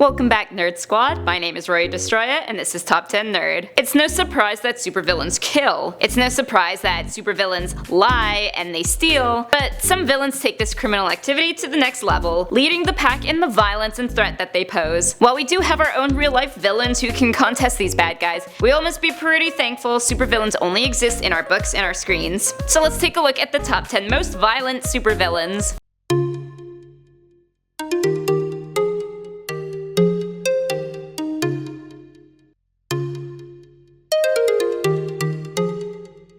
Welcome back, Nerd Squad. My name is Roy Destroyer, and this is Top 10 Nerd. It's no surprise that supervillains kill. It's no surprise that supervillains lie and they steal, but some villains take this criminal activity to the next level, leading the pack in the violence and threat that they pose. While we do have our own real-life villains who can contest these bad guys, we all must be pretty thankful supervillains only exist in our books and our screens. So let's take a look at the top 10 most violent supervillains.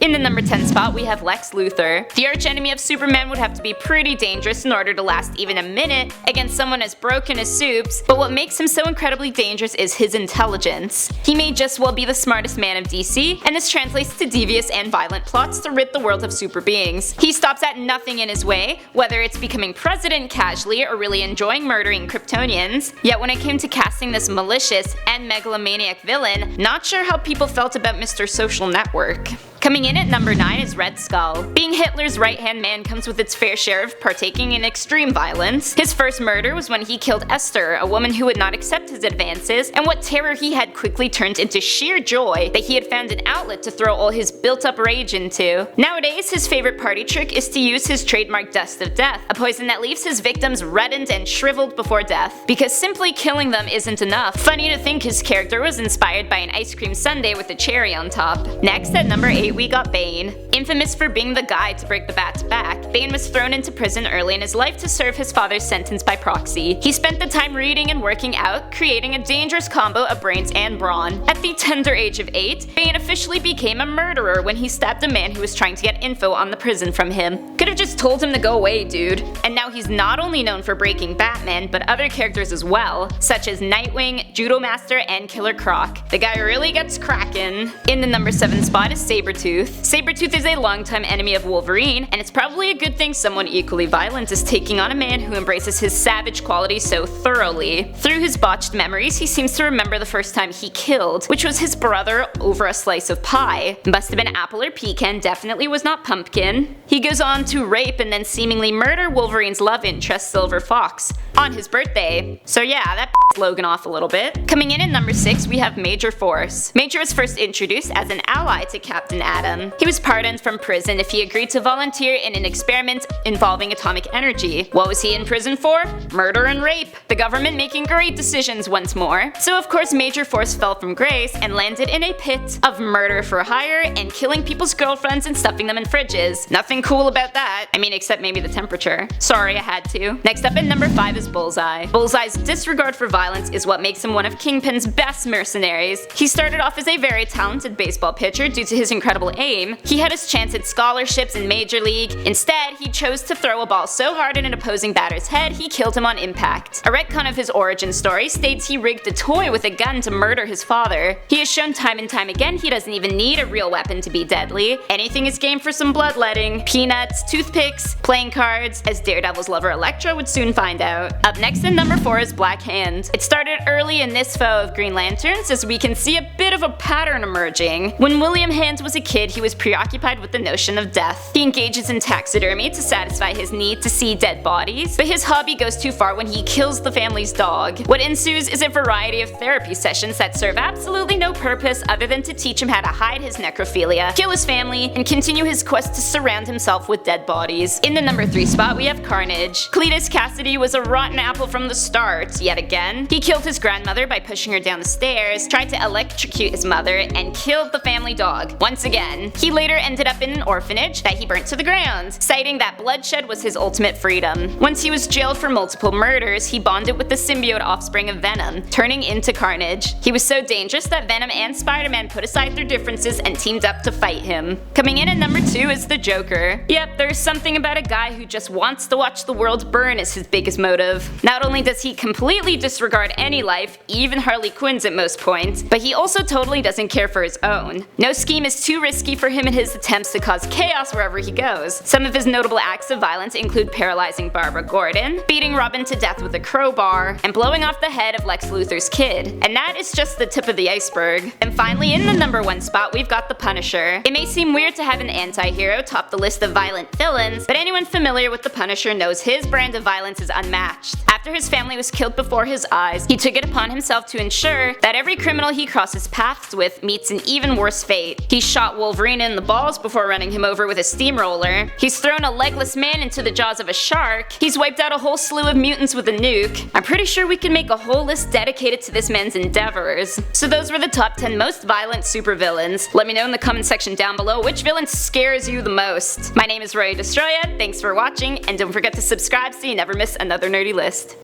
In the number 10 spot, we have Lex Luthor. The archenemy of Superman would have to be pretty dangerous in order to last even a minute against someone as broken as Supes, but what makes him so incredibly dangerous is his intelligence. He may just well be the smartest man of DC, and this translates to devious and violent plots to rid the world of super beings. He stops at nothing in his way, whether it's becoming president casually or really enjoying murdering Kryptonians. Yet when it came to casting this malicious and megalomaniac villain, not sure how people felt about Mr. Social Network. Coming in at number 9 is Red Skull. Being Hitler's right-hand man comes with its fair share of partaking in extreme violence. His first murder was when he killed Esther, a woman who would not accept his advances, and what terror he had quickly turned into sheer joy that he had found an outlet to throw all his built-up rage into. Nowadays, his favorite party trick is to use his trademark Dust of Death, a poison that leaves his victims reddened and shriveled before death, because simply killing them isn't enough. Funny to think his character was inspired by an ice cream sundae with a cherry on top. Next, at number 8, we got Bane. Infamous for being the guy to break the Bat's back, Bane was thrown into prison early in his life to serve his father's sentence by proxy. He spent the time reading and working out, creating a dangerous combo of brains and brawn. At the tender age of 8, Bane officially became a murderer when he stabbed a man who was trying to get info on the prison from him. Could've just told him to go away, dude. And now he's not only known for breaking Batman, but other characters as well, such as Nightwing, Judo Master, and Killer Croc. The guy really gets crackin'. In the number 7 spot is Sabretooth. Sabretooth is a longtime enemy of Wolverine, and it's probably a good thing someone equally violent is taking on a man who embraces his savage qualities so thoroughly. Through his botched memories, he seems to remember the first time he killed, which was his brother over a slice of pie. Must have been apple or pecan, definitely was not pumpkin. He goes on to rape and then seemingly murder Wolverine's love interest, Silver Fox, on his birthday. So yeah, that Logan off a little bit. Coming in at number 6, we have Major Force. Major was first introduced as an ally to Captain Atom. He was pardoned from prison if he agreed to volunteer in an experiment involving atomic energy. What was he in prison for? Murder and rape. The government making great decisions once more. So of course Major Force fell from grace and landed in a pit of murder for hire and killing people's girlfriends and stuffing them in fridges. Nothing cool about that. I mean, except maybe the temperature. Sorry, I had to. Next up at number 5 is Bullseye. Bullseye's disregard for violence is what makes him one of Kingpin's best mercenaries. He started off as a very talented baseball pitcher due to his incredible aim. He had his chance at scholarships in Major League. Instead, he chose to throw a ball so hard at an opposing batter's head he killed him on impact. A retcon of his origin story states he rigged a toy with a gun to murder his father. He has shown time and time again he doesn't even need a real weapon to be deadly. Anything is game for some bloodletting, peanuts, toothpicks, playing cards, as Daredevil's lover Elektra would soon find out. Up next at number 4 is Black Hand. It started early in this foe of Green Lanterns, as we can see a bit of a pattern emerging. When William Hand was a kid, he was preoccupied with the notion of death. He engages in taxidermy to satisfy his need to see dead bodies, but his hobby goes too far when he kills the family's dog. What ensues is a variety of therapy sessions that serve absolutely no purpose other than to teach him how to hide his necrophilia, kill his family, and continue his quest to surround himself with dead bodies. In the number 3 spot, we have Carnage. Cletus Cassidy was a rotten apple from the start, yet again. He killed his grandmother by pushing her down the stairs, tried to electrocute his mother, and killed the family dog once again. He later ended up in an orphanage that he burnt to the ground, citing that bloodshed was his ultimate freedom. Once he was jailed for multiple murders, he bonded with the symbiote offspring of Venom, turning into Carnage. He was so dangerous that Venom and Spider-Man put aside their differences and teamed up to fight him. Coming in at number 2 is the Joker. Yep, there's something about a guy who just wants to watch the world burn as his biggest motive. Not only does he completely disregard any life, even Harley Quinn's at most points, but he also totally doesn't care for his own. No scheme is too risky for him in his attempts to cause chaos wherever he goes. Some of his notable acts of violence include paralyzing Barbara Gordon, beating Robin to death with a crowbar, and blowing off the head of Lex Luthor's kid. And that is just the tip of the iceberg. And finally, in the number 1 spot, we've got the Punisher. It may seem weird to have an anti-hero top the list of violent villains, but anyone familiar with the Punisher knows his brand of violence is unmatched. After his family was killed before his eyes, he took it upon himself to ensure that every criminal he crosses paths with meets an even worse fate. He shot Wolverine in the balls before running him over with a steamroller. He's thrown a legless man into the jaws of a shark. He's wiped out a whole slew of mutants with a nuke. I'm pretty sure we can make a whole list dedicated to this man's endeavors. So those were the top 10 most violent supervillains. Let me know in the comment section down below which villain scares you the most. My name is Roy Destroya, thanks for watching, and don't forget to subscribe so you never miss another nerdy list.